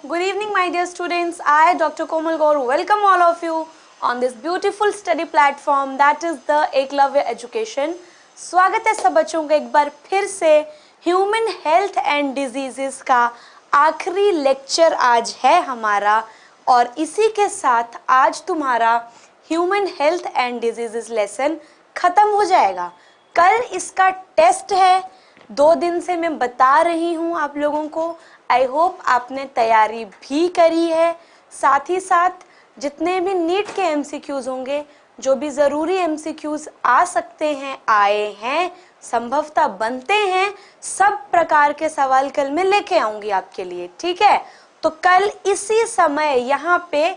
good evening my dear students. I Dr. Komal Gaur welcome all of you on this beautiful study platform that is the Eklavya education. स्वागत है सब बच्चों का एक बार फिर से ह्यूमन हेल्थ एंड डिजीजेस का आखिरी लेक्चर आज है हमारा, और इसी के साथ आज तुम्हारा human health and diseases lesson खत्म हो जाएगा। कल इसका टेस्ट है, 2 दिन से मैं बता रही हूँ आप लोगों को। आई होप आपने तैयारी भी करी है। साथ ही साथ जितने भी नीट के एमसीक्यूज होंगे, जो भी ज़रूरी एमसीक्यूज आ सकते हैं, आए हैं, संभवतः बनते हैं, सब प्रकार के सवाल कल मैं लेके आऊंगी आपके लिए। ठीक है, तो कल इसी समय यहाँ पे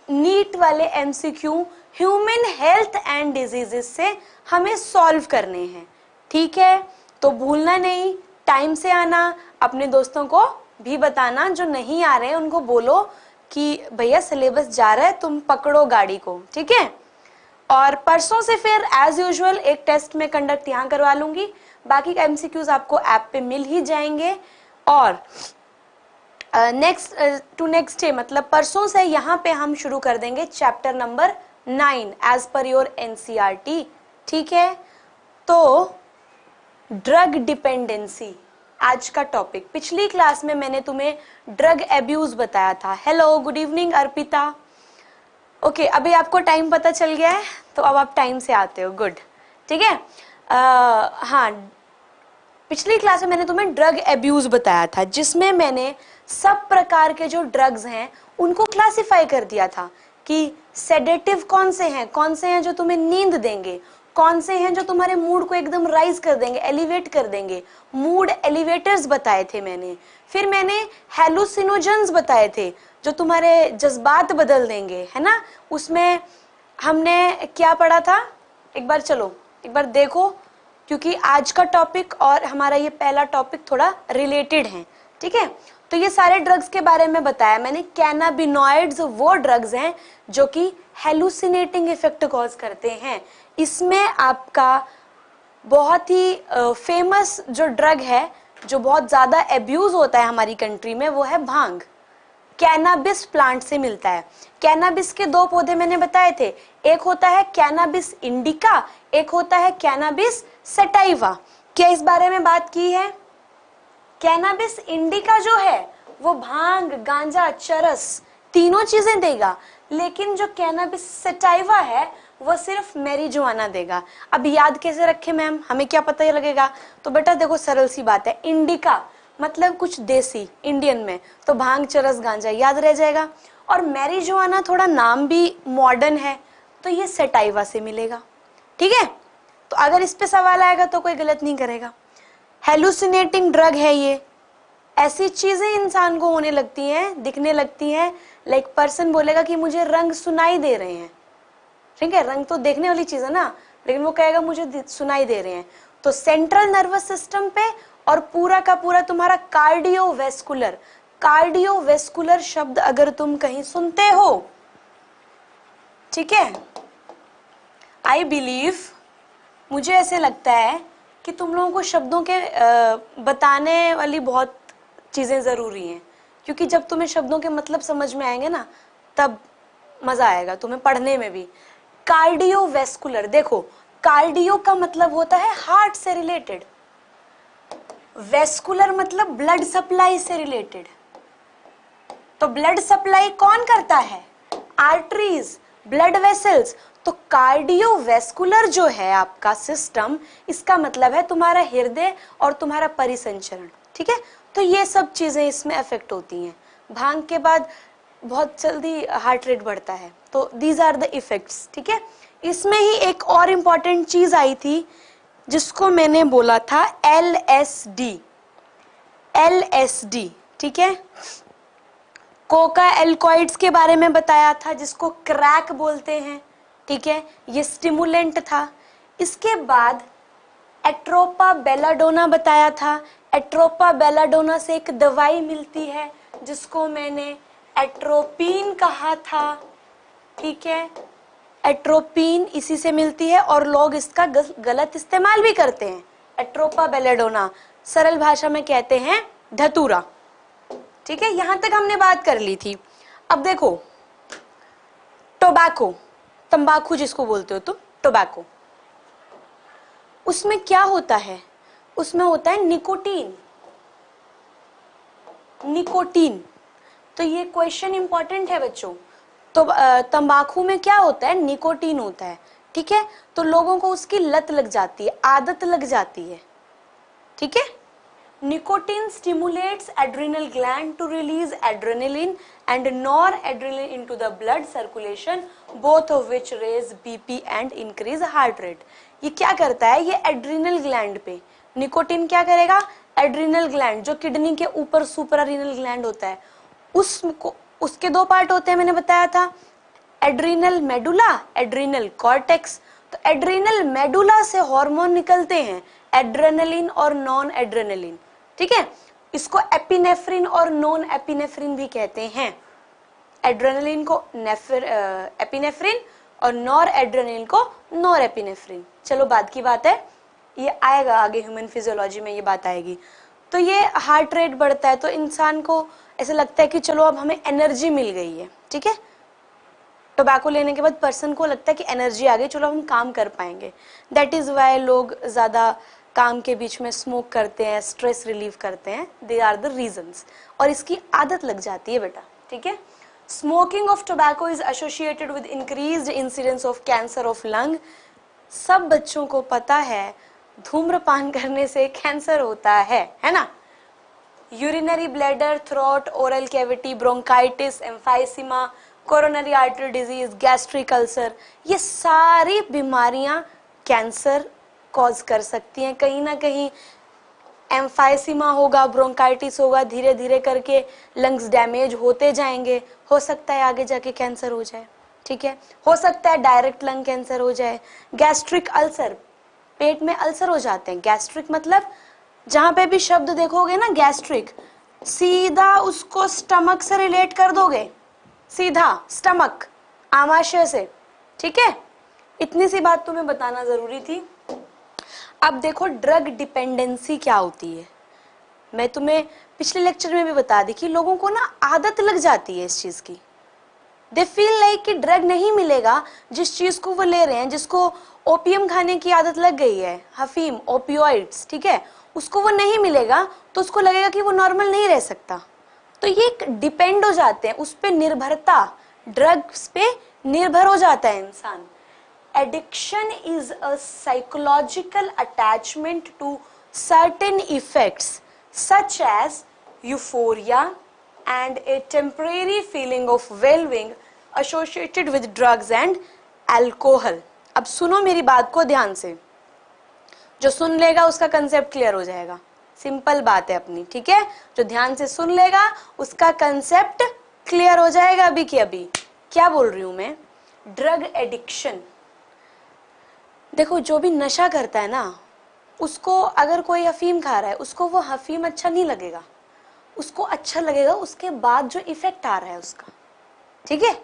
नीट वाले MCQ human health and diseases से हमें सॉल्व करने हैं। ठीक है, तो भूलना नहीं, टाइम से आना, अपने दोस्तों को भी बताना, जो नहीं आ रहे हैं उनको बोलो कि भैया सिलेबस जा रहा है, तुम पकड़ो गाड़ी को। ठीक है, और परसों से फिर एज यूजुअल एक टेस्ट में कंडक्ट यहाँ करवा लूंगी, बाकी का एमसीक्यूज आपको ऐप पे मिल ही जाएंगे। और नेक्स्ट डे मतलब परसों से यहाँ पे हम शुरू कर देंगे chapter number 9 as per your NCERT. ठीक है, तो ड्रग डिपेंडेंसी आज का टॉपिक। पिछली क्लास में मैंने तुम्हें ड्रग एब्यूज बताया था। Hello, good evening Arpita. Okay, अभी आपको टाइम पता चल गया है, तो अब आप टाइम से आते हो। गुड, ठीक है। हाँ, पिछली क्लास में मैंने तुम्हें ड्रग एब्यूज बताया था, जिसमें मैंने सब प्रकार के जो ड्रग्स हैं उनको क्लासिफाई कर दिया था कि सेडेटिव कौन से हैं जो तुम्हें नींद देंगे, कौन से हैं जो तुम्हारे मूड को एकदम राइज कर देंगे, एलिवेट कर देंगे। मूड एलिवेटर्स बताए थे मैंने। फिर मैंने हेलुसिनोजेंस बताए थे जो तुम्हारे जज्बात बदल देंगे, है ना। उसमें हमने क्या पढ़ा था, एक बार चलो एक बार देखो, क्योंकि आज का टॉपिक और हमारा ये पहला टॉपिक थोड़ा रिलेटेड है। ठीक है, तो ये सारे ड्रग्स के बारे में बताया मैंने। कैनाबिनॉइड्स वो ड्रग्स हैं जो कि हेलुसिनेटिंग इफेक्ट कॉज करते हैं। इसमें आपका बहुत ही फेमस जो ड्रग है, जो बहुत ज्यादा एब्यूज होता है हमारी कंट्री में, वो है भांग। कैनाबिस प्लांट से मिलता है। कैनाबिस के 2 पौधे मैंने बताए थे, एक होता है कैनाबिस इंडिका, एक होता है कैनाबिस सटाइवा। क्या इस बारे में बात की है? कैनाबिस इंडिका जो है वो भांग, गांजा, चरस तीनों चीजें देगा, लेकिन जो कैनाबिस सटाइवा है वो सिर्फ मैरिजुआना देगा। अब याद कैसे रखे मैम, हमें क्या पता ये लगेगा? तो बेटा देखो, सरल सी बात है, इंडिका मतलब कुछ देसी, इंडियन में, तो भांग, चरस, गांजा याद रह जाएगा। और मैरिजुआना थोड़ा नाम भी मॉडर्न है, तो ये सटाइवा से मिलेगा। ठीक है, तो अगर इस पे सवाल आएगा तो कोई गलत नहीं करेगा। हेलुसिनेटिंग ड्रग है ये। ऐसी चीजें इंसान को होने लगती हैं, दिखने लगती हैं, लाइक पर्सन बोलेगा कि मुझे रंग सुनाई दे रहे हैं। ठीक है, रंग तो देखने वाली चीज है ना, लेकिन वो कहेगा मुझे सुनाई दे रहे हैं। तो सेंट्रल नर्वस सिस्टम पे और पूरा का पूरा तुम्हारा कार्डियोवेस्कुलर शब्द अगर तुम कहीं सुनते हो, ठीक है, आई बिलीव, मुझे ऐसे लगता है कि तुम लोगों को शब्दों के बताने वाली बहुत चीजें जरूरी हैं, क्योंकि जब तुम्हें शब्दों के मतलब समझ में आएंगे ना, तब मजा आएगा तुम्हें पढ़ने में भी। कार्डियोवेस्कुलर, देखो कार्डियो का मतलब होता है हार्ट से रिलेटेड, वेस्कुलर मतलब ब्लड सप्लाई से रिलेटेड। तो ब्लड सप्लाई कौन करता है? Arteries, blood vessels. तो कार्डियोवेस्कुलर जो है आपका सिस्टम, इसका मतलब है तुम्हारा हृदय और तुम्हारा परिसंचरण। ठीक है, तो ये सब चीजें इसमें अफेक्ट होती हैं। भांग के बाद बहुत जल्दी हार्ट रेट बढ़ता है, तो दीज आर द इफेक्ट्स। ठीक है, इसमें ही एक और इम्पॉर्टेंट चीज आई थी जिसको मैंने बोला था LSD। ठीक है, कोका एल्कोइड्स के बारे में बताया था, जिसको क्रैक बोलते हैं। ठीक है, ये स्टिमुलेंट था। इसके बाद एट्रोपा बेलाडोना बताया था। एट्रोपा बेलाडोना से एक दवाई मिलती है जिसको मैंने एट्रोपिन कहा था। ठीक है, एट्रोपिन इसी से मिलती है और लोग इसका गलत इस्तेमाल भी करते हैं। एट्रोपा बेलाडोना सरल भाषा में कहते हैं धतूरा। ठीक है, यहां तक हमने बात कर ली थी। अब देखो टोबैको, तंबाकू जिसको बोलते हो तुम, टोबैको, उसमें क्या होता है? उसमें होता है निकोटीन। निकोटीन, तो ये क्वेश्चन इंपॉर्टेंट है बच्चों। तो तंबाकू में क्या होता है? निकोटीन होता है। ठीक है, तो लोगों को उसकी लत लग जाती है, आदत लग जाती है। ठीक है, nicotine stimulates adrenal gland to release adrenaline and noradrenaline into the blood circulation, both of which raise BP and increase heart rate. ये क्या करता है? ये एड्रिनल ग्लैंड पे निकोटीन क्या करेगा? एड्रिनल ग्लैंड जो किडनी के ऊपर सुपरारीनल ग्लैंड होता है, उसको, उसके दो पार्ट होते हैं, मैंने बताया था, एड्रिनल मेडुला, एड्रिनल कॉर्टेक्स। तो एड्रिनल मेडुला से हार्मोन निकलते हैं, एड्रेनलिन और नॉन एड्रेनलिन। ठीक है, इसको एपिनेफ्रिन और नॉन एपिनेफ्रिन भी कहते हैं। एड्रेनलिन को एपिनेफ्रिन और नॉर एड्रेनलिन को नॉर एपिनेफ्रिन। चलो बाद की बात है, ये आएगा आगे ह्यूमन फिजियोलॉजी में, ये बात आएगी। तो ये हार्ट रेट बढ़ता है तो इंसान को ऐसा लगता है कि चलो अब हमें एनर्जी मिल गई है। ठीक है, टोबैको लेने के बाद पर्सन को लगता है कि एनर्जी आ गई, चलो हम काम कर पाएंगे। दैट इज वाई लोग ज्यादा काम के बीच में स्मोक करते हैं, स्ट्रेस रिलीव करते हैं। दे आर द रीजंस, और इसकी आदत लग जाती है बेटा। ठीक है, smoking of tobacco is associated with increased incidence of cancer of lung. सब बच्चों को पता है धूम्रपान करने से कैंसर होता है ना। Urinary bladder, throat, oral cavity, bronchitis, emphysema, coronary artery disease, gastric ulcer, ये सारी बीमारियां कैंसर कॉज कर सकती हैं। कहीं ना कहीं एम्फाइसीमा होगा, ब्रोंकाइटिस होगा, धीरे धीरे करके लंग्स डैमेज होते जाएंगे, हो सकता है आगे जाके कैंसर हो जाए। ठीक है, हो सकता है डायरेक्ट लंग कैंसर हो जाए। गैस्ट्रिक अल्सर, पेट में अल्सर हो जाते हैं। गैस्ट्रिक मतलब जहां पे भी शब्द देखोगे ना गैस्ट्रिक, सीधा उसको स्टमक से रिलेट कर दोगे, सीधा स्टमक, आमाशय से। ठीक है, इतनी सी बात तुम्हें बताना जरूरी थी। अब देखो ड्रग डिपेंडेंसी क्या होती है। मैं तुम्हें पिछले लेक्चर में भी बता दी कि लोगों को ना आदत लग जाती है इस चीज की। दे फील लाइक कि ड्रग नहीं मिलेगा, जिस चीज को वो ले रहे हैं, जिसको ओपियम खाने की आदत लग गई है, हफीम, ओपियोइड्स, ठीक है, उसको वो नहीं मिलेगा तो उसको लगेगा कि वो नॉर्मल नहीं रह सकता। तो ये डिपेंड हो जाते हैं, उस पे निर्भरता, ड्रग्स पे निर्भर हो जाता है इंसान। Addiction is a psychological attachment to certain effects such as euphoria and a temporary feeling of well-being associated with drugs and alcohol. अब सुनो मेरी बात को ध्यान से, जो सुन लेगा उसका कंसेप्ट क्लियर हो जाएगा। सिंपल बात है अपनी, ठीक है, जो ध्यान से सुन लेगा उसका कंसेप्ट क्लियर हो जाएगा अभी की अभी। क्या बोल रही हूं मैं? ड्रग एडिक्शन, देखो जो भी नशा करता है ना, उसको अगर कोई अफीम खा रहा है, उसको वो अफीम अच्छा नहीं लगेगा, उसको अच्छा लगेगा उसके बाद जो इफेक्ट आ रहा है उसका। ठीक है,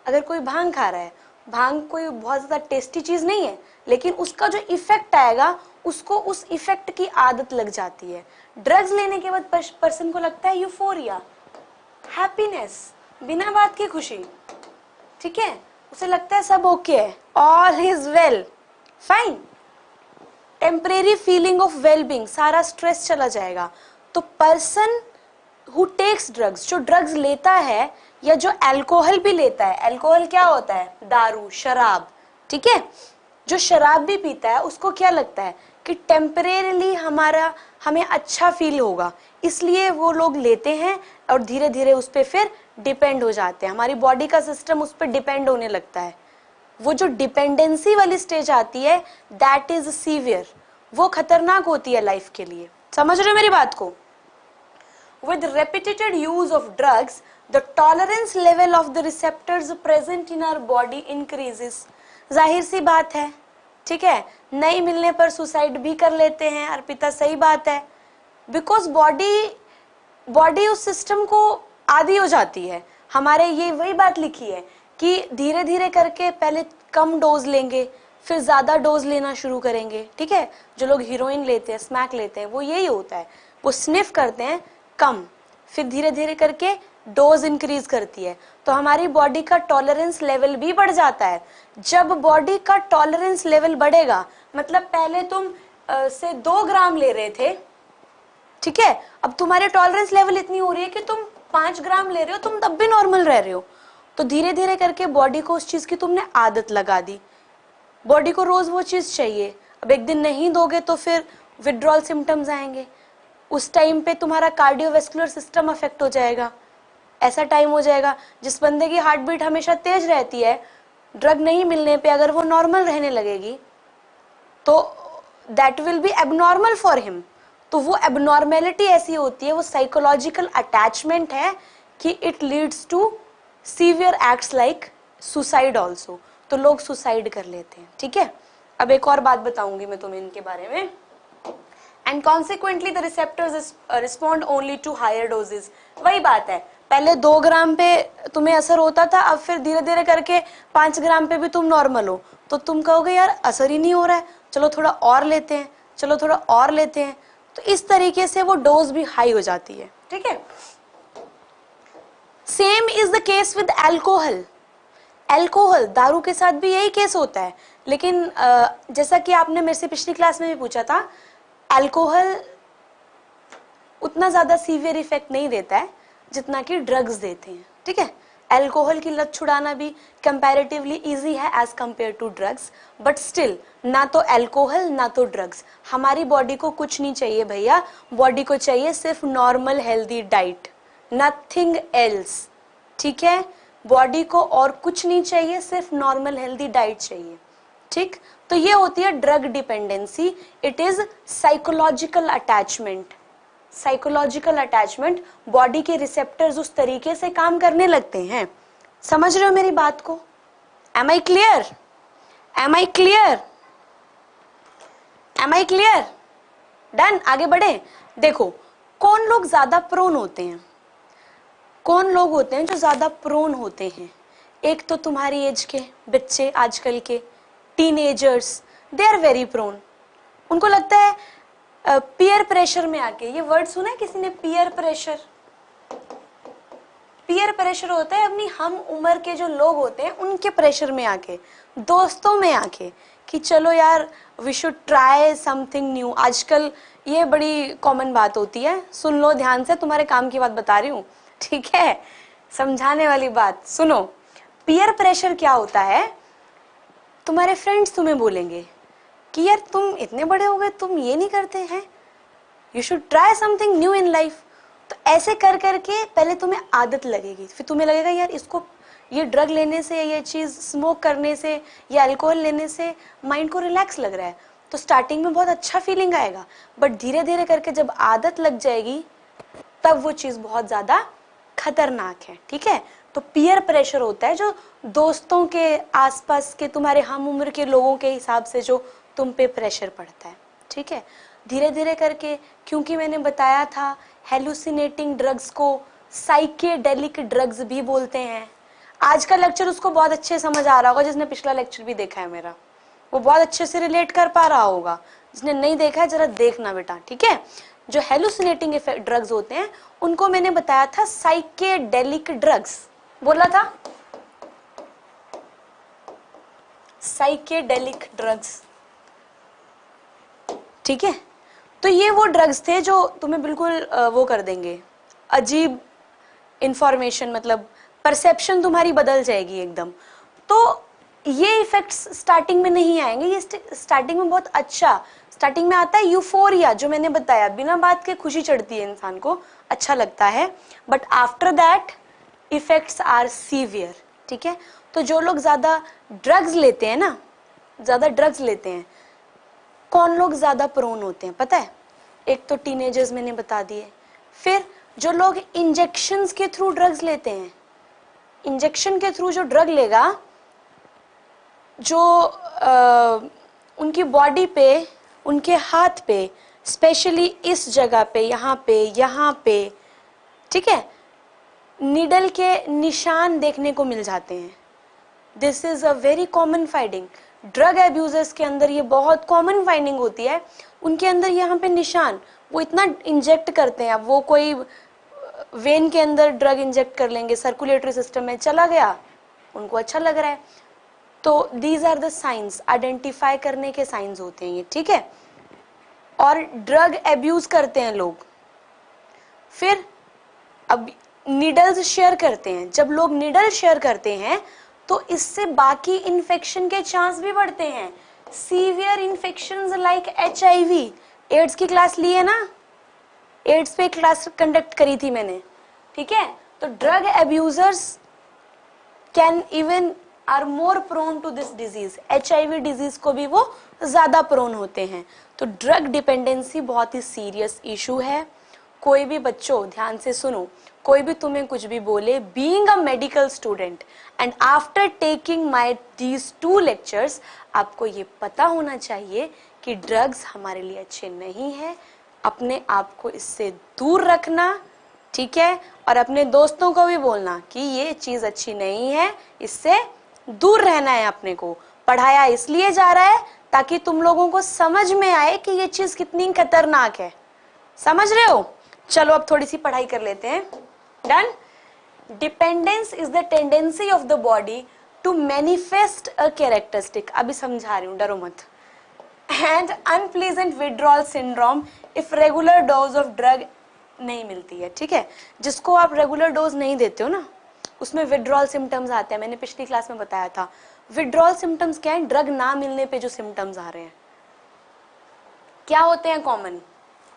अगर कोई भांग खा रहा है, भांग कोई बहुत ज्यादा टेस्टी चीज नहीं है, लेकिन उसका जो इफेक्ट आएगा उसको उस इफेक्ट की आदत लग जाती है। ड्रग्स लेने के बाद पर्सन को लगता है यूफोरिया, हैप्पीनेस, बिना बात की खुशी। ठीक है, उसे लगता है सब ओके है, all is well, fine, temporary feeling of wellbeing, सारा स्ट्रेस चला जाएगा। तो पर्सन हु टेक्स ड्रग्स, जो ड्रग्स लेता है या जो अल्कोहल भी लेता है, अल्कोहल क्या होता है? दारू, शराब। ठीक है, जो शराब भी पीता है उसको क्या लगता है कि टेम्परेरीली हमें अच्छा फील होगा, इसलिए वो लोग लेते हैं और धीरे धीरे उस पर फिर डिपेंड हो जाते हैं। हमारी बॉडी का सिस्टम उस पर डिपेंड होने लगता है। वो जो डिपेंडेंसी वाली स्टेज आती है, दैट इज सीवियर, वो खतरनाक होती है लाइफ के लिए। समझ रहे हो मेरी बात को? With repeated use of drugs, the tolerance level of the receptors present in our body increases. जाहिर सी बात है, ठीक है, नहीं मिलने पर सुसाइड भी कर लेते हैं अर्पिता, सही बात है, बिकॉज बॉडी उस सिस्टम को आदी हो जाती है। हमारे ये वही बात लिखी है कि धीरे धीरे करके पहले कम डोज लेंगे, फिर ज्यादा डोज लेना शुरू करेंगे। ठीक है, जो लोग हीरोइन लेते हैं, स्मैक लेते हैं, वो यही होता है, वो स्निफ करते हैं कम, फिर धीरे धीरे करके डोज इंक्रीज करती है, तो हमारी बॉडी का टॉलरेंस लेवल भी बढ़ जाता है। जब बॉडी का टॉलरेंस लेवल बढ़ेगा, मतलब पहले तुम से 2 ग्राम ले रहे थे, ठीक है, अब तुम्हारे टॉलरेंस लेवल इतनी हो रही है कि तुम 5 ग्राम ले रहे हो, तुम तब भी नॉर्मल रह रहे हो। तो धीरे धीरे करके बॉडी को उस चीज की तुमने आदत लगा दी, बॉडी को रोज वो चीज चाहिए। अब एक दिन नहीं दोगे तो फिर विड्रॉल सिम्टम्स आएंगे, उस टाइम पे तुम्हारा कार्डियोवैस्कुलर सिस्टम अफेक्ट हो जाएगा। ऐसा टाइम हो जाएगा जिस बंदे की हार्ट बीट हमेशा तेज रहती है, ड्रग नहीं मिलने पे अगर वो नॉर्मल रहने लगेगी तो that will be abnormal for him. तो वो एबनॉर्मेलिटी ऐसी होती है, वो साइकोलॉजिकल अटैचमेंट है कि it leads to severe acts like suicide also. तो लोग सुसाइड कर लेते हैं, ठीक है। अब एक और बात बताऊंगी मैं तुम्हें इनके बारे में। And consequently the receptors respond only to higher doses. वही बात है, पहले 2 ग्राम पे तुम्हें असर होता था, अब फिर धीरे धीरे करके 5 ग्राम पे भी तुम नॉर्मल हो, तो तुम कहोगे यार असर ही नहीं हो रहा है, चलो थोड़ा और लेते हैं, चलो थोड़ा और लेते हैं। तो इस तरीके से वो डोज भी हाई हो जाती है, ठीक है। Same is the case with alcohol. Alcohol, दारू के साथ भी यही केस होता है, लेकिन जैसा कि आपने मेरे से पिछली क्लास में भी पूछा था, एल्कोहल उतना ज्यादा सीवियर इफेक्ट नहीं देता है जितना कि ड्रग्स देते हैं, ठीक है। एल्कोहल की लत छुड़ाना भी कंपैरेटिवली इजी है as compare to drugs, but still ना तो एल्कोहल ना तो ड्रग्स। हमारी बॉडी को कुछ नहीं चाहिए भैया, बॉडी को चाहिए सिर्फ normal healthy diet, nothing else, ठीक है। बॉडी को और कुछ नहीं चाहिए, सिर्फ नॉर्मल हेल्दी डाइट चाहिए, ठीक। तो ये होती है drug dependency. It is psychological attachment. Psychological attachment, body के रिसेप्टर्स उस तरीके से काम करने लगते हैं। समझ रहे हो मेरी बात को? Am I clear? Am I clear? Am I clear? Done, आगे बढ़े। देखो कौन लोग ज्यादा प्रोन होते हैं, कौन लोग होते हैं जो ज्यादा प्रोन होते हैं। एक तो तुम्हारी एज के बच्चे, आजकल के teenagers, they are very prone. उनको लगता है पीयर प्रेशर में आके, ये वर्ड सुना है किसी ने, पीयर प्रेशर? पीयर प्रेशर होता है अपनी हम उम्र के जो लोग होते हैं उनके प्रेशर में आके, दोस्तों में आके, कि चलो यार we should try something new. आजकल ये बड़ी कॉमन बात होती है, सुन लो ध्यान से, तुम्हारे काम की बात बता रही हूँ, ठीक है, समझाने वाली बात सुनो। पीयर प्रेशर क्या होता है, तुम्हारे फ्रेंड्स तुम्हें बोलेंगे कि यार तुम इतने बड़े हो गए, तुम ये नहीं करते हैं, you should try something new in life. तो ऐसे कर करके पहले तुम्हें आदत लगेगी, फिर तुम्हें लगेगा यार इसको, ये ड्रग लेने से, ये चीज स्मोक करने से, ये अल्कोहल लेने से माइंड को रिलैक्स लग रहा है। तो स्टार्टिंग में बहुत अच्छा फीलिंग आएगा, बट धीरे धीरे करके जब आदत लग जाएगी तब वो चीज बहुत ज्यादा खतरनाक है, ठीक है। तो पीयर प्रेशर होता है जो दोस्तों के आसपास के तुम्हारे हम उम्र के लोगों के हिसाब से जो तुम पे प्रेशर पड़ता है, ठीक है। धीरे धीरे करके, क्योंकि मैंने बताया था हेलुसिनेटिंग ड्रग्स को साइकेडेलिक ड्रग्स भी बोलते हैं। आज का लेक्चर उसको बहुत अच्छे समझ आ रहा होगा, जिसने पिछला लेक्चर भी देखा है मेरा, वो बहुत अच्छे से रिलेट कर पा रहा होगा। जिसने नहीं देखा है जरा देखना बेटा, ठीक है। जो हेलुसिनेटिंग ड्रग्स होते हैं उनको मैंने बताया था साइकेडेलिक ड्रग्स, बोला था साइकेडेलिक ड्रग्स, ठीक है। तो ये वो ड्रग्स थे जो तुम्हें बिल्कुल वो कर देंगे, अजीब इंफॉर्मेशन, मतलब परसेप्शन तुम्हारी बदल जाएगी एकदम। तो ये इफेक्ट्स स्टार्टिंग में नहीं आएंगे, ये स्टार्टिंग में बहुत अच्छा, स्टार्टिंग में आता है यूफोरिया, जो मैंने बताया, बिना बात के खुशी चढ़ती है इंसान को, अच्छा लगता है, but after that effects are severe, ठीक है। तो जो लोग ज्यादा ड्रग्स लेते हैं ना, ज्यादा ड्रग्स लेते हैं, कौन लोग ज्यादा प्रोन होते हैं पता है? एक तो टीनेजर्स मैंने बता दिए, फिर जो लोग इंजेक्शंस के थ्रू ड्रग्स लेते हैं, इंजेक्शन के थ्रू जो ड्रग लेगा, जो उनकी बॉडी पे, उनके हाथ पे, स्पेशली इस जगह पे, यहाँ पे, ठीक है, नीडल के निशान देखने को मिल जाते हैं। This is a very common finding. Drug abusers के अंदर ये बहुत कॉमन फाइंडिंग होती है, उनके अंदर यहाँ पे निशान, वो इतना इंजेक्ट करते हैं, अब वो कोई वेन के अंदर ड्रग इंजेक्ट कर लेंगे, सर्कुलेटरी सिस्टम में चला गया, उनको अच्छा लग रहा है। तो these are the science, identify करने के साइंस होते हैं ये, ठीक है। और ड्रग एब्यूज करते हैं लोग, फिर अब नीडल्स शेयर करते हैं। जब लोग नीडल शेयर करते हैं तो इससे बाकी इन्फेक्शन के चांस भी बढ़ते हैं। Severe infections like HIV, AIDS की क्लास ली है ना, एड्स पे क्लास कंडक्ट करी थी मैंने, ठीक है। तो drug abusers can even are more prone to this disease, HIV disease को भी वो ज्यादा प्रोन होते हैं। तो ड्रग डिपेंडेंसी बहुत ही सीरियस इशू है। कोई भी बच्चों ध्यान से सुनो, कोई भी तुम्हें कुछ भी बोले, being a medical student and after taking my these 2 lectures, आपको ये पता होना चाहिए कि ड्रग्स हमारे लिए अच्छे नहीं है। अपने आप को इससे दूर रखना, ठीक है। और अपने दोस्तों को भी बोलना कि ये चीज अच्छी नहीं है, इससे दूर रहना है। अपने को पढ़ाया इसलिए जा रहा है ताकि तुम लोगों को समझ में आए कि ये चीज कितनी खतरनाक है। समझ रहे हो? चलो अब थोड़ी सी पढ़ाई कर लेते हैं। Done. Dependence is the tendency of the body to manifest a characteristic, अभी समझा रही हूं, डरो मत। And unpleasant withdrawal syndrome if regular dose of drug नहीं मिलती है, ठीक है। जिसको आप रेगुलर डोज नहीं देते हो ना, उसमें विड्रॉल सिम्टम्स आते हैं। मैंने पिछली क्लास में बताया था। विड्रॉल सिम्टम्स क्या है? ड्रग ना मिलने पे जो सिम्टम्स आ रहे हैं क्या होते हैं कॉमन?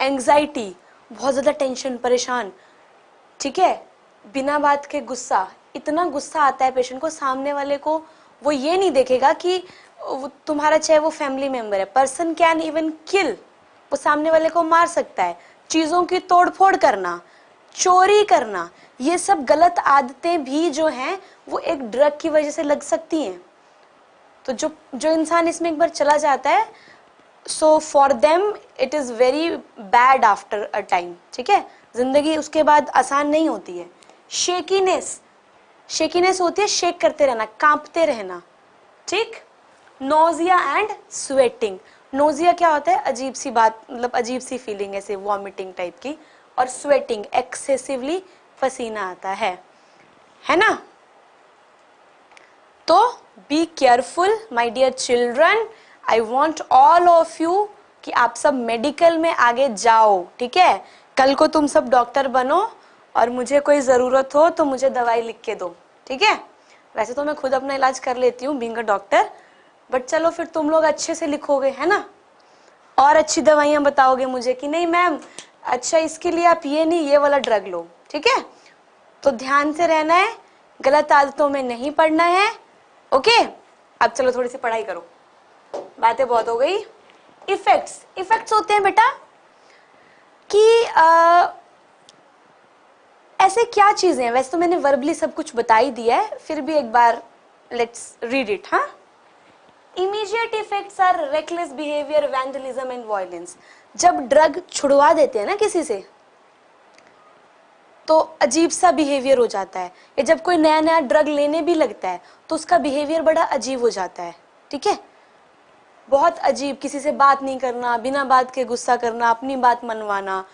एंग्जाइटी, बहुत ज्यादा टेंशन, परेशान, ठीक है। बिना बात के गुस्सा, इतना गुस्सा आता है पेशेंट को, सामने वाले को वो ये नहीं देखेगा कि तुम्हारा चाहे वो फैमिली मेंबर है, पर्सन कैन इवन किल, वो सामने वाले को मार सकता है। चीजों की तोड़फोड़ करना, चोरी करना, ये सब गलत आदतें भी जो हैं वो एक ड्रग की वजह से लग सकती हैं। तो जो इंसान इसमें एक बार चला जाता है, so for them it is very bad after a time, ठीक है। जिंदगी उसके बाद आसान नहीं होती है। शेकीनेस, शेकीनेस होती है शेक करते रहना, कांपते रहना, ठीक। नोजिया एंड स्वेटिंग, नोजिया क्या होता है? अजीब सी बात, मतलब अजीब सी फीलिंग, ऐसे वॉमिटिंग टाइप की। और स्वेटिंग, एक्सेसिवली पसीना आता है ना। तो be careful my dear children, I want all of you कि आप सब मेडिकल में आगे जाओ, ठीक है। कल को तुम सब डॉक्टर बनो और मुझे कोई जरूरत हो तो मुझे दवाई लिख के दो, ठीक है। वैसे तो मैं खुद अपना इलाज कर लेती हूँ बीइंग अ डॉक्टर, बट चलो फिर तुम लोग अच्छे से लिखोगे, है ना, और अच्छी दवाइयां बताओगे मुझे कि नहीं मैम, अच्छा इसके लिए आप ये नहीं ये वाला ड्रग लो, ठीक है। तो ध्यान से रहना है, गलत आदतों में नहीं पड़ना है, ओके। अब चलो थोड़ी सी पढ़ाई करो, बातें बहुत हो गई। इफेक्ट्स, इफेक्ट्स होते हैं बेटा कि ऐसे क्या चीजें हैं, वैसे तो मैंने वर्बली सब कुछ बता ही दिया है, फिर भी एक बार लेट्स रीड इट। हाँ, immediate effects are reckless behaviour, vandalism and violence. जब ड्रग छुड़वा देते हैं ना किसी से तो अजीब सा बिहेवियर हो जाता है, या जब कोई नया नया ड्रग लेने भी लगता है तो उसका बिहेवियर बड़ा अजीब हो जाता है, ठीक है। बहुत अजीब, किसी से बात नहीं करना, बिना बात के गुस्सा करना, अपनी बात मनवाना,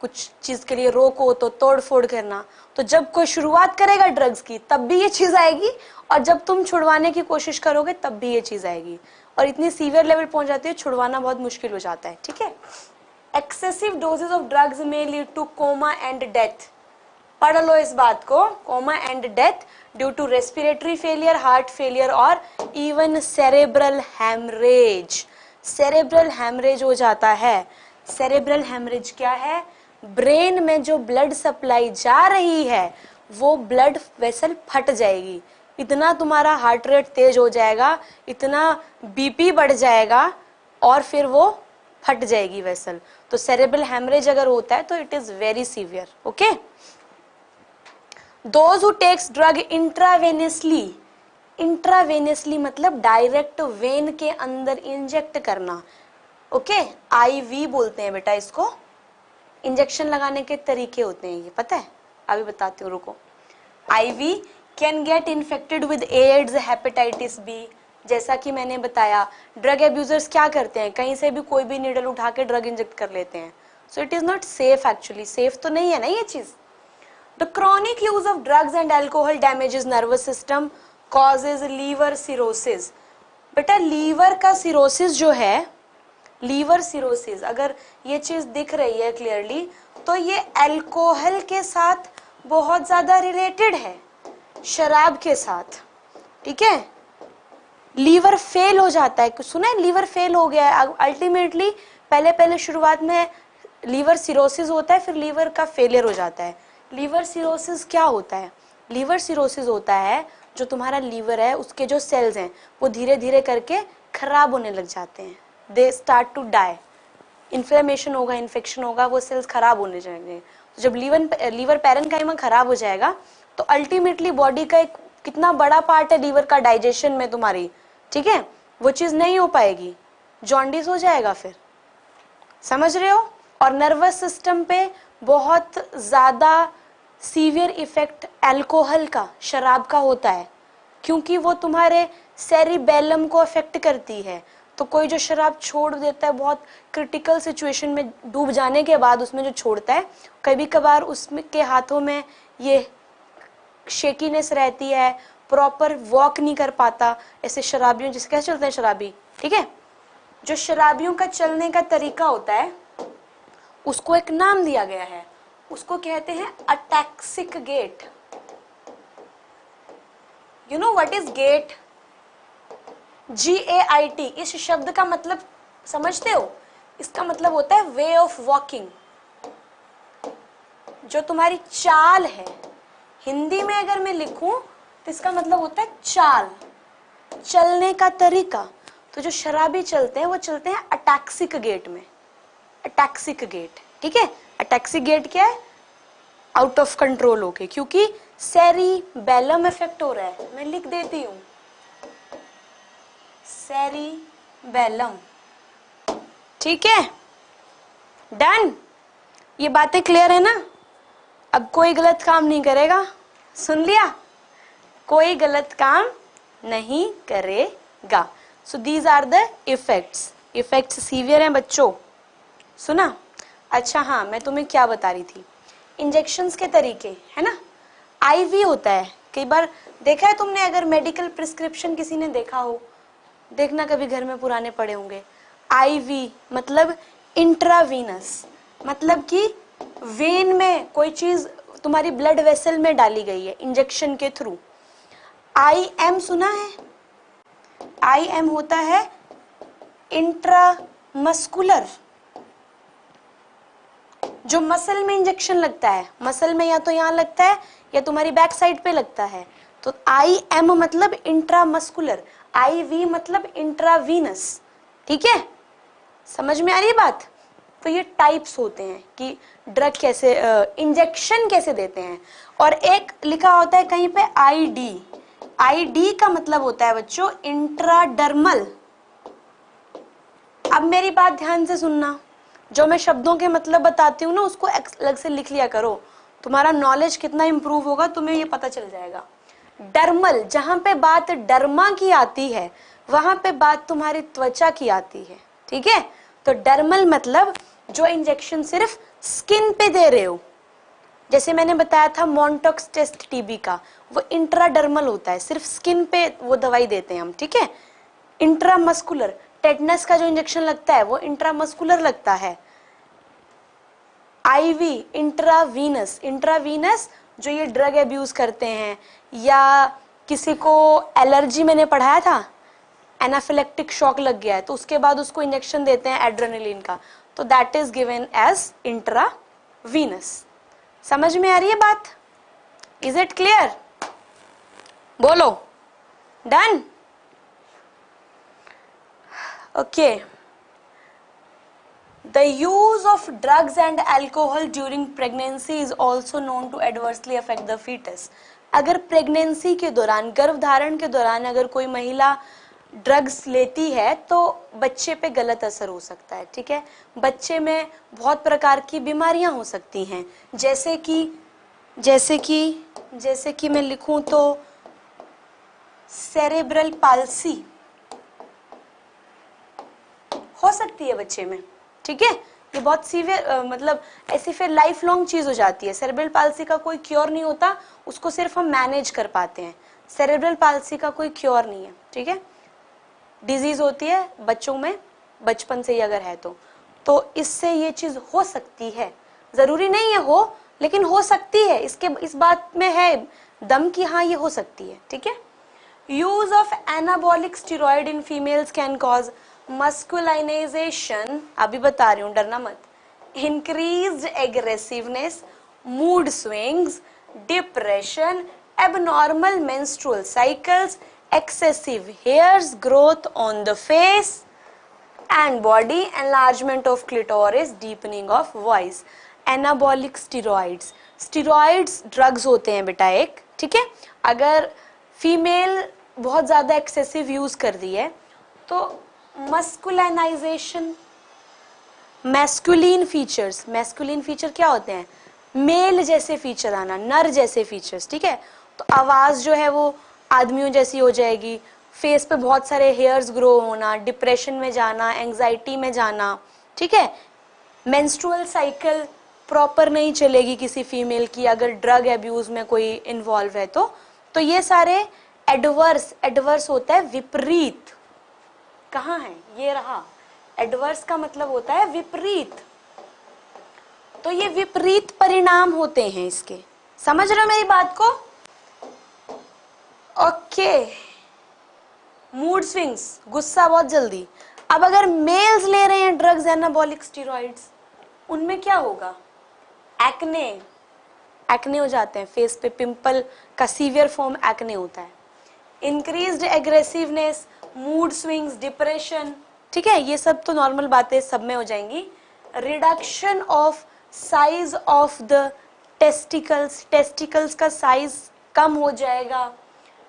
कुछ चीज के लिए रोको तो तोड़ फोड़ करना। तो जब कोई शुरुआत करेगा ड्रग्स की तब भी ये चीज आएगी, और जब तुम छुड़वाने की कोशिश करोगे तब भी ये चीज आएगी, और इतनी सीवियर लेवल पहुंच जाती है छुड़वाना बहुत मुश्किल हो जाता है, ठीक है। एक्सेसिव डोजेज ऑफ ड्रग्स में lead to coma and death. पढ़ लो इस बात को, coma and death due to respiratory failure, heart failure और even cerebral haemorrhage. Cerebral haemorrhage हो जाता है। सेरेब्रल हैमरेज क्या है? ब्रेन में जो ब्लड सप्लाई जा रही है वो ब्लड वेसल फट जाएगी, इतना तुम्हारा हार्ट रेट तेज हो जाएगा, इतना बीपी बढ़ जाएगा और फिर वो फट जाएगी वेसल। तो सेरेब्रल हैमरेज अगर होता है तो it is very severe, okay. Those who takes drug intravenously, इंट्रावेनियसली मतलब डायरेक्ट वेन के अंदर इंजेक्ट करना, ओके। IV बोलते हैं बेटा इसको। इंजेक्शन लगाने के तरीके होते हैं ये, पता है? अभी बताती हूँ, रुको। IV can get infected with AIDS, hepatitis B. जैसा कि मैंने बताया, ड्रग एब्यूजर्स क्या करते हैं, कहीं से भी कोई भी नीडल उठा के ड्रग इंजेक्ट कर लेते हैं। So it is not safe, actually safe तो नहीं है ना ये चीज। The chronic use of drugs and alcohol damages nervous system, causes liver cirrhosis. बेटा लीवर का सिरोसिस जो है, लीवर सिरोसिस, अगर ये चीज दिख रही है क्लियरली तो ये अल्कोहल के साथ बहुत ज्यादा रिलेटेड है, शराब के साथ, ठीक है। लीवर फेल हो जाता है, सुना है लीवर फेल हो गया है अल्टीमेटली, पहले शुरुआत में लीवर सिरोसिस होता है, फिर लीवर का फेलियर हो जाता है। लीवर सिरोसिस क्या होता है? लीवर सिरोसिस होता है जो तुम्हारा लीवर है उसके जो सेल्स हैं वो धीरे धीरे करके खराब होने लग जाते हैं, they start to die, inflammation होगा, इन्फेक्शन होगा, वो सेल्स खराब होने जाएंगे। तो जब लीवर पैरेन्काइमा खराब हो जाएगा तो अल्टीमेटली बॉडी का एक कितना बड़ा पार्ट है लीवर का डाइजेशन में तुम्हारी, ठीक है, वो चीज नहीं हो पाएगी, जॉन्डिस हो जाएगा फिर, समझ रहे हो। और नर्वस सिस्टम पे बहुत ज्यादा सीवियर इफेक्ट अल्कोहल का, शराब का होता है, क्योंकि वो तुम्हारे सेरिबेलम को अफेक्ट करती है। तो कोई जो शराब छोड़ देता है बहुत क्रिटिकल सिचुएशन में डूब जाने के बाद उसमें जो छोड़ता है, कभी कभार उसमें के हाथों में ये शेकीनेस रहती है, प्रॉपर वॉक नहीं कर पाता, ऐसे शराबियों जैसे कैसे चलते हैं शराबी, ठीक है। जो शराबियों का चलने का तरीका होता है उसको एक नाम दिया गया है, उसको कहते हैं ataxic gait. You know what is gait? GAIT, इस शब्द का मतलब समझते हो? इसका मतलब होता है वे ऑफ वॉकिंग, जो तुम्हारी चाल है। हिंदी में अगर मैं लिखूं तो इसका मतलब होता है चाल, चलने का तरीका। तो जो शराबी चलते हैं वो चलते हैं अटैक्सिक गेट में, अटैक्सिक गेट, ठीक है। अटैक्सिक गेट क्या है? आउट ऑफ कंट्रोल होके, क्योंकि सेरिबेलम इफेक्ट हो रहा है। मैं लिख देती हूं सेरिबेलम, ठीक है, डन। ये बातें क्लियर है ना? अब कोई गलत काम नहीं करेगा, सुन लिया, कोई गलत काम नहीं करेगा। So these are the effects, effects severe हैं बच्चों, सुना? अच्छा हाँ, मैं तुम्हें क्या बता रही थी, इंजेक्शंस के तरीके है ना। आईवी होता है, कई बार देखा है तुमने, अगर मेडिकल प्रिस्क्रिप्शन किसी ने देखा हो, देखना कभी घर में पुराने पड़े होंगे। आईवी मतलब इंट्रावीनस, मतलब कि वेन में कोई चीज तुम्हारी ब्लड वेसल में डाली गई है इंजेक्शन के थ्रू। IM सुना है? IM होता है इंट्रामस्कुलर, जो मसल में इंजेक्शन लगता है, मसल में या तो यहाँ लगता है या तुम्हारी बैक साइड पे लगता है। तो IM मतलब इंट्रामस्कुलर, IV मतलब इंट्रावीनस, ठीक है, समझ में आ रही है बात? तो ये टाइप्स होते हैं कि ड्रग कैसे, इंजेक्शन कैसे देते हैं। और एक लिखा होता है कहीं पे ID, ID का मतलब होता है बच्चों इंट्राडर्मल। अब मेरी बात ध्यान से सुनना, जो मैं शब्दों के मतलब बताती हूँ ना उसको अलग से लिख लिया करो, तुम्हारा नॉलेज कितना इंप्रूव होगा तुम्हें ये पता चल जाएगा। डर्मल, जहां पे बात डर्मा की आती है वहां पे बात तुम्हारी त्वचा की आती है, ठीक है। तो डर्मल मतलब जो इंजेक्शन सिर्फ स्किन पे दे रहे हो, जैसे मैंने बताया था मॉन्टॉक्स टेस्ट टीबी का, वो इंट्राडर्मल होता है, सिर्फ स्किन पे वो दवाई देते हैं हम, ठीक है। इंट्रामस्कुलर, टेटनस का जो इंजेक्शन लगता है वो इंट्रामस्कुलर लगता है। आईवी इंट्रावीनस, इंट्रावीनस जो ये ड्रग अब्यूज करते हैं या किसी को एलर्जी, मैंने पढ़ाया था एनाफिलेक्टिक शॉक लग गया है तो उसके बाद उसको इंजेक्शन देते हैं एड्रेनलिन का, तो that is given as intravenous. समझ में आ रही है बात? Is it clear? बोलो, done? Okay. The use of drugs and alcohol during pregnancy is also known to adversely affect the fetus. अगर प्रेगनेंसी के दौरान, गर्भधारण के दौरान अगर कोई महिला ड्रग्स लेती है तो बच्चे पे गलत असर हो सकता है, ठीक है। बच्चे में बहुत प्रकार की बीमारियां हो सकती हैं, जैसे कि मैं लिखूं तो सेरेब्रल पाल्सी हो सकती है बच्चे में, ठीक है। ये बहुत सीवियर मतलब ऐसी फिर लाइफ लॉन्ग चीज हो जाती है। सेरेब्रल पाल्सी का कोई क्योर नहीं होता, उसको सिर्फ हम मैनेज कर पाते हैं। सेरेब्रल पाल्सी का कोई क्योर नहीं है, ठीक है। डिजीज होती है बच्चों में बचपन से ही अगर है तो इससे ये चीज हो सकती है, जरूरी नहीं है हो, लेकिन हो सकती है। इस बात में है दम की हाँ ये हो सकती है, ठीक है। Use of anabolic steroid in females can cause masculinisation, अभी बता रही हूँ डरना मत, increased aggressiveness, mood swings, depression, abnormal menstrual cycles, excessive hairs growth on the face and body, enlargement of clitoris, deepening of voice. Anabolic steroids, steroids drugs होते हैं बेटा एक, ठीक है। अगर फीमेल बहुत ज्यादा एक्सेसिव यूज कर दी है तो मस्कुलिनाइजेशन, मैस्कुलिन फीचर्स, मैस्कुलिन फीचर क्या होते हैं, मेल जैसे फीचर आना, नर जैसे फीचर्स, ठीक है। तो आवाज जो है वो आदमियों जैसी हो जाएगी, फेस पे बहुत सारे हेयर्स ग्रो होना, डिप्रेशन में जाना, एंजाइटी में जाना, ठीक है। मेंस्ट्रुअल साइकिल प्रॉपर नहीं चलेगी किसी फीमेल की अगर ड्रग एब्यूज में कोई इन्वॉल्व है तो ये सारे एडवर्स होता है विपरीत। कहाँ है ये रहा, एडवर्स का मतलब होता है विपरीत, तो ये विपरीत परिणाम होते हैं इसके, समझ रहे हो मेरी बात को। ओके, मूड स्विंग्स, गुस्सा बहुत जल्दी। अब अगर मेल्स ले रहे हैं ड्रग्स एनाबॉलिक स्टेरॉइड्स, उनमें क्या होगा, एक्ने हो जाते हैं, फेस पे पिंपल का सीवियर फॉर्म एक्ने होता है। Increased aggressiveness, mood swings, depression, ठीक है, ये सब तो नॉर्मल बातें सब में हो जाएंगी। Reduction of size of the testicles, testicles का साइज कम हो जाएगा।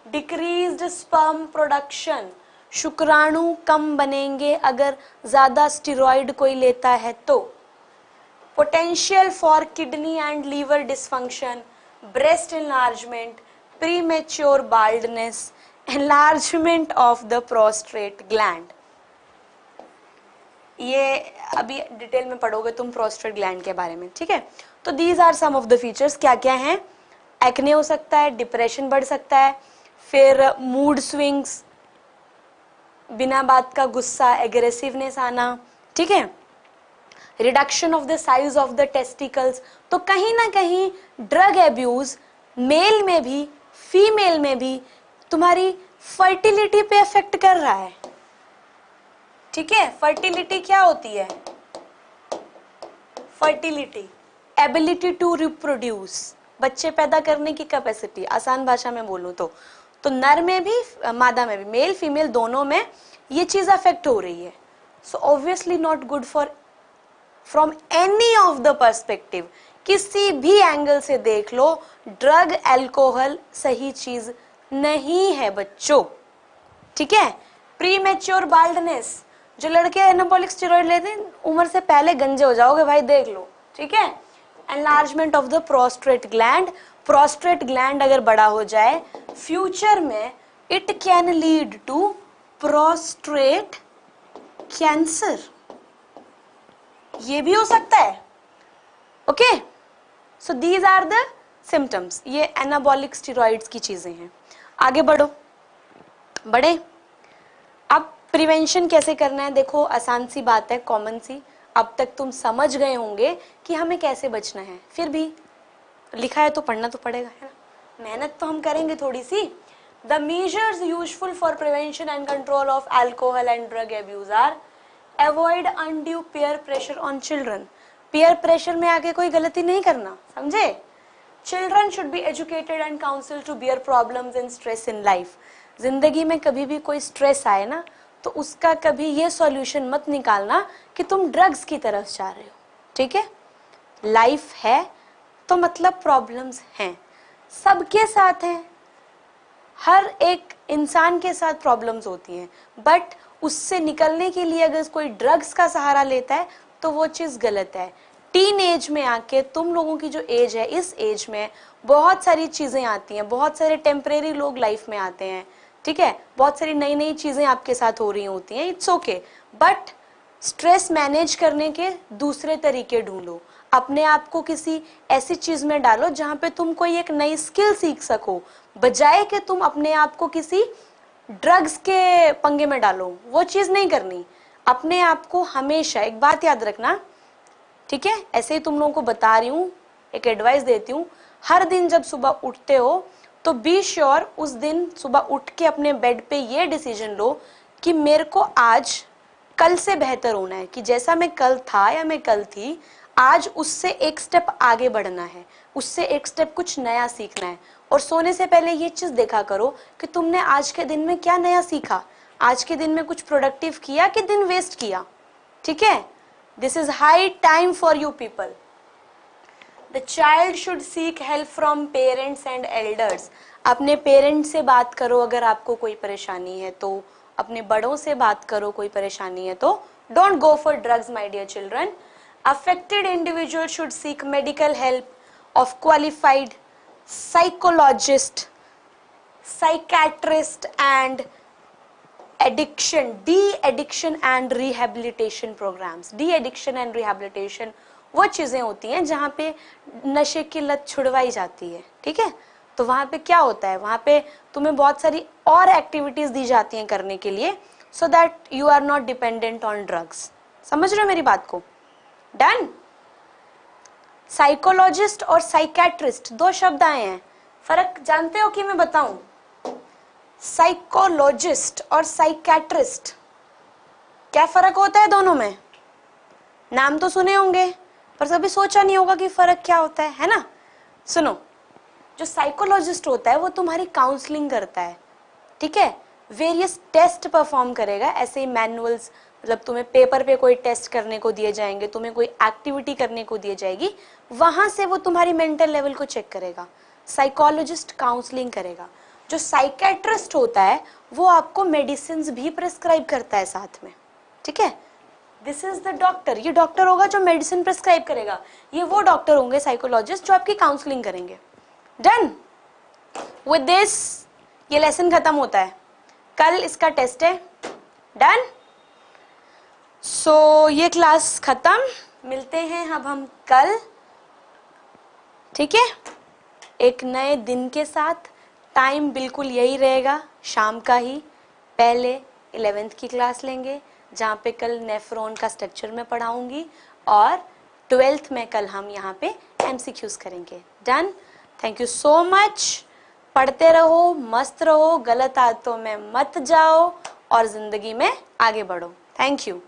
डिक्रीज्ड स्पर्म प्रोडक्शन, शुक्राणु कम बनेंगे अगर ज्यादा स्टेरॉइड कोई लेता है तो। Potential for kidney and liver dysfunction, breast enlargement, premature baldness, enlargement of the prostate gland. ये अभी डिटेल में पढ़ोगे तुम प्रोस्टेट ग्लैंड के बारे में, ठीक है। तो these are some of the features, क्या क्या हैं, एक्ने हो सकता है, डिप्रेशन बढ़ सकता है, फिर मूड स्विंग्स, बिना बात का गुस्सा, एग्रेसिवनेस आना, ठीक है। Reduction of the size of the testicles, तो कहीं ना कहीं ड्रग एब्यूज मेल में भी फीमेल में भी तुम्हारी फर्टिलिटी पे इफेक्ट कर रहा है, ठीक है। फर्टिलिटी क्या होती है, फर्टिलिटी एबिलिटी टू रिप्रोड्यूस, बच्चे पैदा करने की कैपेसिटी, आसान भाषा में बोलूं तो नर में भी मादा में भी, मेल फीमेल दोनों में ये चीज अफेक्ट हो रही है। So obviously not good for from any of the perspective, किसी भी एंगल से देख लो, ड्रग एल्कोहल सही चीज नहीं है बच्चों, ठीक है। प्रीमेच्योर बाल्डनेस, जो लड़के एनाबॉलिक स्टेरॉइड लेते हैं उम्र से पहले गंजे हो जाओगे भाई, देख लो, ठीक है। Enlargement of the prostate gland, prostate gland अगर बड़ा हो जाए फ्यूचर में it can lead to prostate cancer, ये भी हो सकता है, okay. So these are the symptoms, ये एनाबॉलिक स्टेरॉइड्स की चीजें हैं। आगे बढ़े। अब प्रिवेंशन कैसे करना है, देखो आसान सी बात है, कॉमन सी, अब तक तुम समझ गए होंगे कि हमें कैसे बचना है, फिर भी लिखा है तो पढ़ना तो पड़ेगा, है ना, मेहनत तो हम करेंगे थोड़ी सी। The measures useful for prevention and control of alcohol and drug abuse are avoid undue peer pressure on children, peer pressure में आके कोई गलती नहीं करना, समझे। Children should be educated and council to bear problems and stress in life, जिंदगी में कभी भी कोई स्ट्रेस आए ना तो उसका कभी ये सॉल्यूशन मत निकालना कि तुम ड्रग्स की तरफ जा रहे हो, ठीक है। लाइफ है तो मतलब प्रॉब्लम्स हैं, सबके साथ हैं, हर एक इंसान के साथ प्रॉब्लम्स होती हैं, बट उससे निकलने के लिए अगर कोई ड्रग्स का सहारा लेता है तो वो चीज गलत है। टीन एज में आके, तुम लोगों की जो एज है, इस एज में बहुत सारी चीजें आती हैं, बहुत सारे टेम्परेरी लोग लाइफ में आते हैं, ठीक है, बहुत सारी नई नई चीजें आपके साथ हो रही होती हैं, it's okay, but stress manage करने के दूसरे तरीके ढूंढो। अपने आप को किसी ऐसी चीज में डालो जहां पे तुम कोई एक नई स्किल सीख सको, बजाय कि तुम अपने आप को किसी ड्रग्स के पंगे में डालो। वो चीज नहीं करनी। अपने आप को हमेशा, एक बात याद रखना, ठीक है, ऐसे ही तुम लोगों को बता रही हूँ, एक एडवाइस देती हूँ, हर दिन जब सुबह उठते हो तो बी श्योर उस दिन सुबह उठ के अपने बेड पे ये डिसीजन लो कि मेरे को आज कल से बेहतर होना है, कि जैसा मैं कल था या मैं कल थी, आज उससे एक स्टेप आगे बढ़ना है, उससे एक स्टेप कुछ नया सीखना है। और सोने से पहले ये चीज देखा करो कि तुमने आज के दिन में क्या नया सीखा, आज के दिन में कुछ प्रोडक्टिव किया कि दिन वेस्ट किया। ठीक है, this is high time for you people. The child should seek help from parents and elders. अपने पेरेंट्स से बात करो अगर आपको कोई परेशानी है तो, अपने बड़ों से बात करो कोई परेशानी है तो। Don't go for drugs my dear children. Affected individual should seek medical help of qualified psychologist, psychiatrist and addiction, de addiction and rehabilitation programmes. De addiction and rehabilitation वो चीजें होती हैं जहां पे नशे की लत छुड़वाई जाती है। ठीक है, तो वहां पे क्या होता है, वहां पे तुम्हें बहुत सारी और एक्टिविटीज दी जाती हैं करने के लिए, so that you are not dependent on drugs. समझ रहे हो मेरी बात को? डन। साइकोलॉजिस्ट और साइकैट्रिस्ट दो शब्द आए हैं, फर्क जानते हो कि मैं बताऊं? साइकोलॉजिस्ट और साइकैट्रिस्ट, क्या फर्क होता है दोनों में? नाम तो सुने होंगे पर कभी सोचा नहीं होगा कि फर्क क्या होता है ना? सुनो, जो साइकोलॉजिस्ट होता है वो तुम्हारी काउंसलिंग करता है, ठीक है, वेरियस टेस्ट परफॉर्म करेगा, ऐसे ही मैनुअल्स, मतलब तुम्हें पेपर पे कोई टेस्ट करने को दिए जाएंगे, तुम्हें कोई एक्टिविटी करने को दी जाएगी, वहां से वो तुम्हारी मेंटल लेवल को चेक करेगा। साइकोलॉजिस्ट काउंसलिंग करेगा। जो साइकेट्रिस्ट होता है वो आपको मेडिसिन भी प्रिस्क्राइब करता है साथ में। ठीक है, दिस इज द डॉक्टर। ये डॉक्टर होगा जो मेडिसिन प्रिस्क्राइब करेगा, ये वो डॉक्टर होंगे साइकोलॉजिस्ट जो आपकी काउंसलिंग करेंगे। डन। विद दिस ये लेसन खत्म होता है, कल इसका टेस्ट है। डन। सो ये क्लास खत्म, मिलते हैं अब हम कल, ठीक है, एक नए दिन के साथ। टाइम बिल्कुल यही रहेगा, शाम का ही। पहले 11th की क्लास लेंगे जहाँ पे कल नेफ्रॉन का स्ट्रक्चर में पढ़ाऊंगी, और 12th में कल हम यहाँ पे MCQs करेंगे। Done. Thank you so much. पढ़ते रहो, मस्त रहो, गलत आदतों में मत जाओ और जिंदगी में आगे बढ़ो। Thank you.